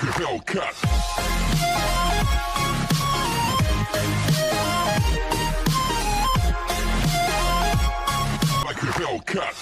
a Hellcat. Like a Hellcat.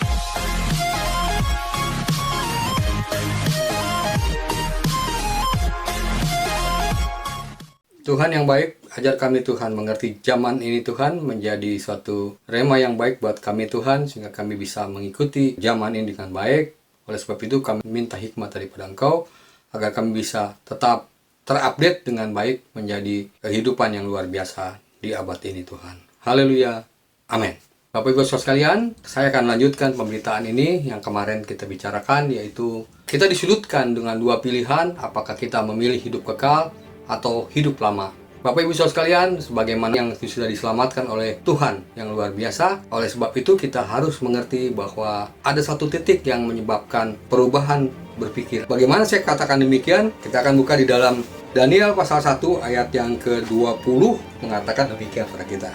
Tuhan yang baik, ajar kami Tuhan mengerti zaman ini Tuhan menjadi suatu rema yang baik buat kami Tuhan, sehingga kami bisa mengikuti zaman ini dengan baik. Oleh sebab itu kami minta hikmat daripada Engkau, agar kami bisa tetap terupdate dengan baik menjadi kehidupan yang luar biasa di abad ini Tuhan. Haleluya, amin. Bapak Ibu Saudara sekalian, saya akan lanjutkan pemberitaan ini yang kemarin kita bicarakan, yaitu kita disudutkan dengan dua pilihan, apakah kita memilih hidup kekal atau hidup lama. Bapak Ibu Saudara sekalian, sebagaimana yang sudah diselamatkan oleh Tuhan yang luar biasa, oleh sebab itu kita harus mengerti bahwa ada satu titik yang menyebabkan perubahan berpikir. Bagaimana saya katakan demikian? Kita akan buka di dalam Daniel pasal 1 ayat yang ke-20 mengatakan demikian pada kita.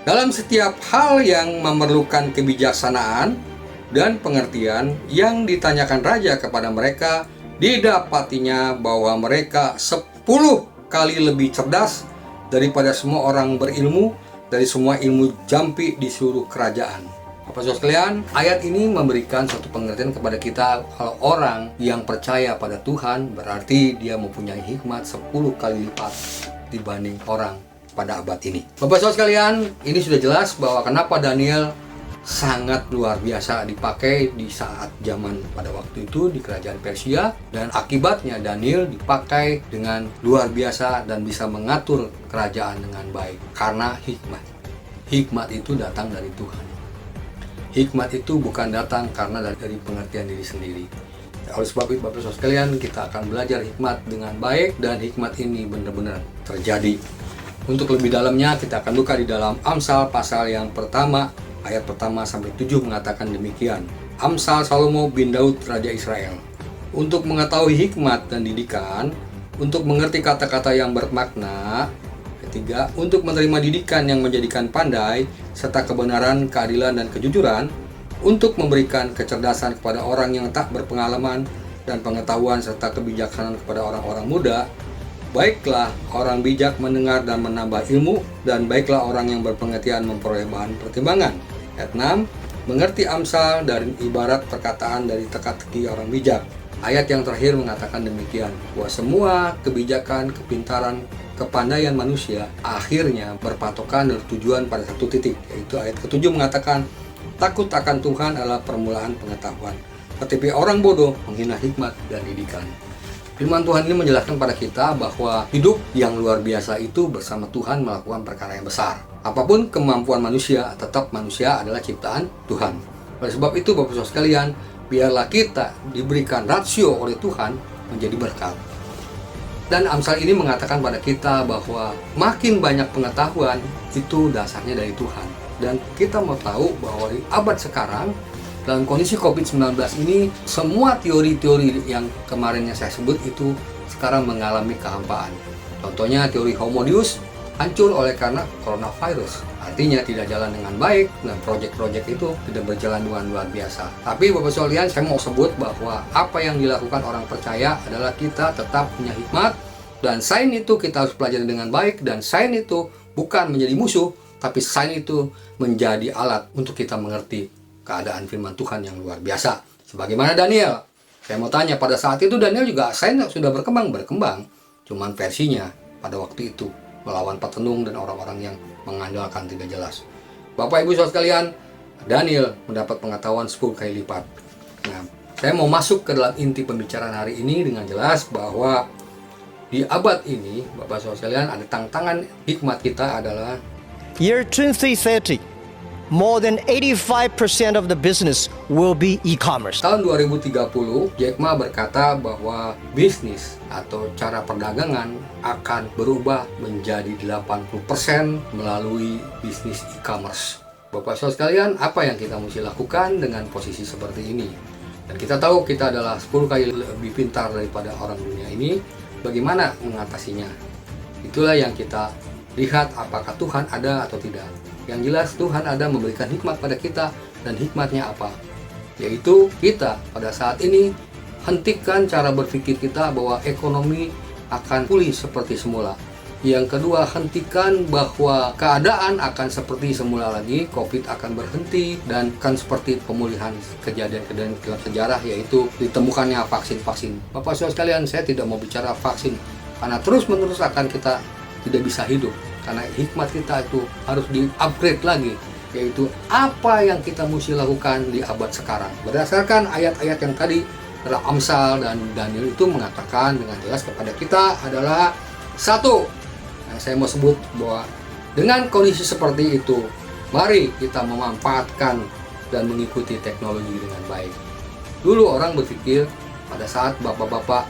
Dalam setiap hal yang memerlukan kebijaksanaan dan pengertian yang ditanyakan raja kepada mereka, didapatinya bahwa mereka 10 kali lebih cerdas daripada semua orang berilmu, dari semua ilmu jampi di seluruh kerajaan. Bapak Saudara sekalian, ayat ini memberikan suatu pengertian kepada kita, kalau orang yang percaya pada Tuhan berarti dia mempunyai hikmat 10 kali lipat dibanding orang pada abad ini. Bapak Saudara sekalian, ini sudah jelas bahwa kenapa Daniel sangat luar biasa dipakai di saat zaman pada waktu itu di kerajaan Persia, dan akibatnya Daniel dipakai dengan luar biasa dan bisa mengatur kerajaan dengan baik karena hikmat. Hikmat itu datang dari Tuhan. Hikmat itu bukan datang karena dari pengertian diri sendiri. Oleh sebab itu Bapak Saudara sekalian, kita akan belajar hikmat dengan baik, dan hikmat ini benar-benar terjadi. Untuk lebih dalamnya kita akan buka di dalam Amsal pasal yang pertama, ayat pertama sampai 7 mengatakan demikian. Amsal Salomo bin Daud Raja Israel. Untuk mengetahui hikmat dan didikan, untuk mengerti kata-kata yang bermakna. Ketiga, untuk menerima didikan yang menjadikan pandai, serta kebenaran, keadilan, dan kejujuran. Untuk memberikan kecerdasan kepada orang yang tak berpengalaman, dan pengetahuan serta kebijaksanaan kepada orang-orang muda. Baiklah orang bijak mendengar dan menambah ilmu, dan baiklah orang yang berpengertian memperoleh bahan pertimbangan. Ayat 6, mengerti Amsal dari ibarat perkataan dari teka-teki orang bijak. Ayat yang terakhir mengatakan demikian, bahwa semua kebijakan, kepintaran, kepandaian manusia akhirnya berpatokan dan tujuan pada satu titik, yaitu ayat ke-7 mengatakan, takut akan Tuhan adalah permulaan pengetahuan, tetapi orang bodoh menghina hikmat dan didikan. Firman Tuhan ini menjelaskan pada kita bahwa hidup yang luar biasa itu bersama Tuhan melakukan perkara yang besar. Apapun kemampuan manusia, tetap manusia adalah ciptaan Tuhan. Oleh sebab itu Bapak Saudara sekalian, biarlah kita diberikan rasio oleh Tuhan menjadi berkat. Dan Amsal ini mengatakan pada kita bahwa makin banyak pengetahuan itu dasarnya dari Tuhan. Dan kita mau tahu bahwa di abad sekarang, dalam kondisi COVID-19 ini, semua teori-teori yang kemarinnya saya sebut itu sekarang mengalami kehampaan. Contohnya teori Homo Deus hancur oleh karena coronavirus. Artinya tidak jalan dengan baik, dan proyek-proyek itu tidak berjalan dengan luar biasa. Tapi Bapak sekalian, saya mau sebut bahwa apa yang dilakukan orang percaya adalah kita tetap punya hikmat, dan sains itu kita harus pelajari dengan baik, dan sains itu bukan menjadi musuh, tapi sains itu menjadi alat untuk kita mengerti keadaan firman Tuhan yang luar biasa. Sebagaimana Daniel. Saya mau tanya, pada saat itu Daniel juga sains sudah berkembang. Cuman versinya pada waktu itu melawan petenung dan orang-orang yang mengandalkan tidak jelas. Bapak Ibu Saudara sekalian, Daniel mendapat pengetahuan 10 kali lipat. Nah, saya mau masuk ke dalam inti pembicaraan hari ini dengan jelas bahwa di abad ini, Bapak Saudara sekalian, ada tantangan hikmat kita adalah Year 2030. More than 85% of the business will be e-commerce. Tahun 2030, Jack Ma berkata bahwa bisnis atau cara perdagangan akan berubah menjadi 80% melalui bisnis e-commerce. Bapak Saudara sekalian, apa yang kita mesti lakukan dengan posisi seperti ini? Dan kita tahu kita adalah 10 kali lebih pintar daripada orang dunia ini. Bagaimana mengatasinya? Itulah yang kita lihat, apakah Tuhan ada atau tidak. Yang jelas Tuhan ada memberikan hikmat pada kita, dan hikmatnya apa? Yaitu kita pada saat ini hentikan cara berpikir kita bahwa ekonomi akan pulih seperti semula. Yang kedua, hentikan bahwa keadaan akan seperti semula lagi, COVID akan berhenti, dan akan seperti pemulihan kejadian-kejadian dalam sejarah, yaitu ditemukannya vaksin-vaksin. Bapak Saudara sekalian, saya tidak mau bicara vaksin, karena terus-menerus akan kita tidak bisa hidup, karena hikmat kita itu harus di-upgrade lagi, yaitu apa yang kita mesti lakukan di abad sekarang. Berdasarkan ayat-ayat yang tadi, adalah Amsal dan Daniel itu mengatakan dengan jelas kepada kita adalah satu, saya mau sebut bahwa dengan kondisi seperti itu, mari kita memanfaatkan dan mengikuti teknologi dengan baik. Dulu orang berpikir pada saat bapak-bapak,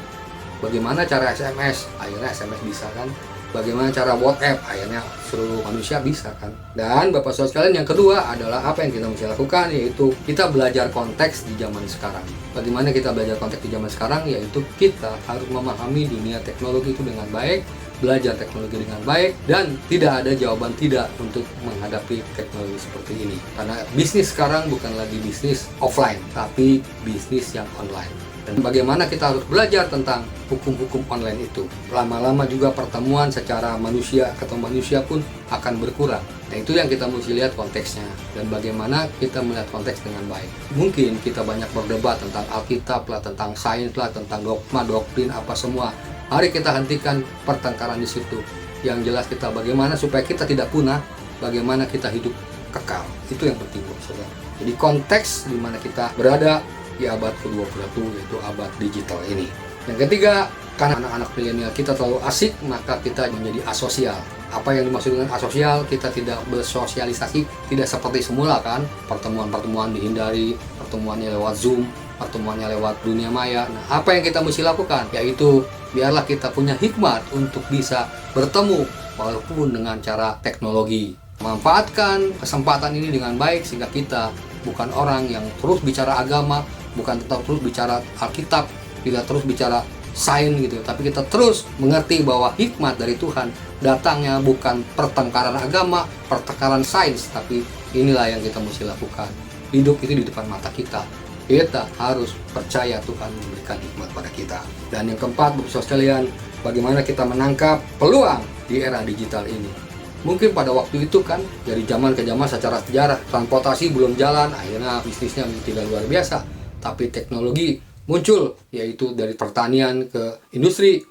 bagaimana cara SMS? Akhirnya SMS bisa kan? Bagaimana cara WhatsApp? Akhirnya seluruh manusia bisa kan? Dan Bapak Saudara sekalian, yang kedua adalah apa yang kita mesti lakukan, yaitu kita belajar konteks di zaman sekarang. Bagaimana kita belajar konteks di zaman sekarang? Yaitu kita harus memahami dunia teknologi itu dengan baik, belajar teknologi dengan baik, dan tidak ada jawaban tidak untuk menghadapi teknologi seperti ini. Karena bisnis sekarang bukan lagi bisnis offline, tapi bisnis yang online. Dan bagaimana kita harus belajar tentang hukum-hukum online itu. Lama-lama juga pertemuan secara manusia ketemu manusia pun akan berkurang. Nah, itu yang kita mesti lihat konteksnya. Dan bagaimana kita melihat konteks dengan baik. Mungkin kita banyak berdebat tentang Alkitab lah, tentang sains lah, tentang dogma, doktrin, apa semua. Mari kita hentikan pertengkaran di situ. Yang jelas kita bagaimana supaya kita tidak punah, bagaimana kita hidup kekal. Itu yang penting, saudara. Jadi konteks di mana kita berada di abad ke-21, yaitu abad digital ini. Yang ketiga, karena anak-anak milenial kita terlalu asik, maka kita menjadi asosial. Apa yang dimaksud dengan asosial? Kita tidak bersosialisasi, tidak seperti semula kan. Pertemuan-pertemuan dihindari, pertemuannya lewat Zoom, pertemuannya lewat dunia maya. Nah, apa yang kita mesti lakukan? Yaitu, biarlah kita punya hikmat untuk bisa bertemu, walaupun dengan cara teknologi. Manfaatkan kesempatan ini dengan baik, sehingga kita bukan orang yang terus bicara agama, bukan tetap terus bicara Alkitab, tidak terus bicara sains gitu, tapi kita terus mengerti bahwa hikmat dari Tuhan datangnya bukan pertengkaran agama, pertengkaran sains, tapi inilah yang kita mesti lakukan. Hidup itu di depan mata kita. Kita harus percaya Tuhan memberikan hikmat pada kita. Dan yang keempat, Bapak Saudara sekalian, bagaimana kita menangkap peluang di era digital ini. Mungkin pada waktu itu kan, dari zaman ke zaman secara sejarah, transportasi belum jalan, akhirnya bisnisnya tidak luar biasa. Tapi teknologi muncul, yaitu dari pertanian ke industri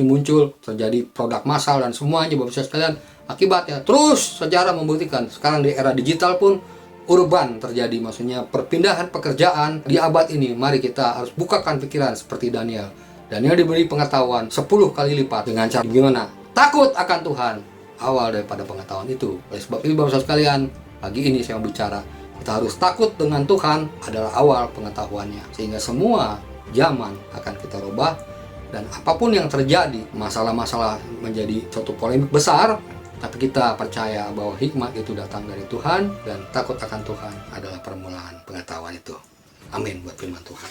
muncul, terjadi produk massal dan semuanya, Bapak Saudara sekalian. Akibatnya terus sejarah membuktikan, sekarang di era digital pun urban terjadi, maksudnya perpindahan pekerjaan di abad ini. Mari kita harus bukakan pikiran seperti Daniel. Daniel diberi pengetahuan 10 kali lipat dengan cara gimana? Takut akan Tuhan. Awal daripada pengetahuan itu. Oleh sebab itu, Bapak Saudara sekalian, pagi ini saya mau bicara, kita harus takut dengan Tuhan adalah awal pengetahuannya. Sehingga semua zaman akan kita rubah, dan apapun yang terjadi, masalah-masalah menjadi suatu polemik besar, tapi kita percaya bahwa hikmat itu datang dari Tuhan, dan takut akan Tuhan adalah permulaan pengetahuan itu. Amin buat firman Tuhan.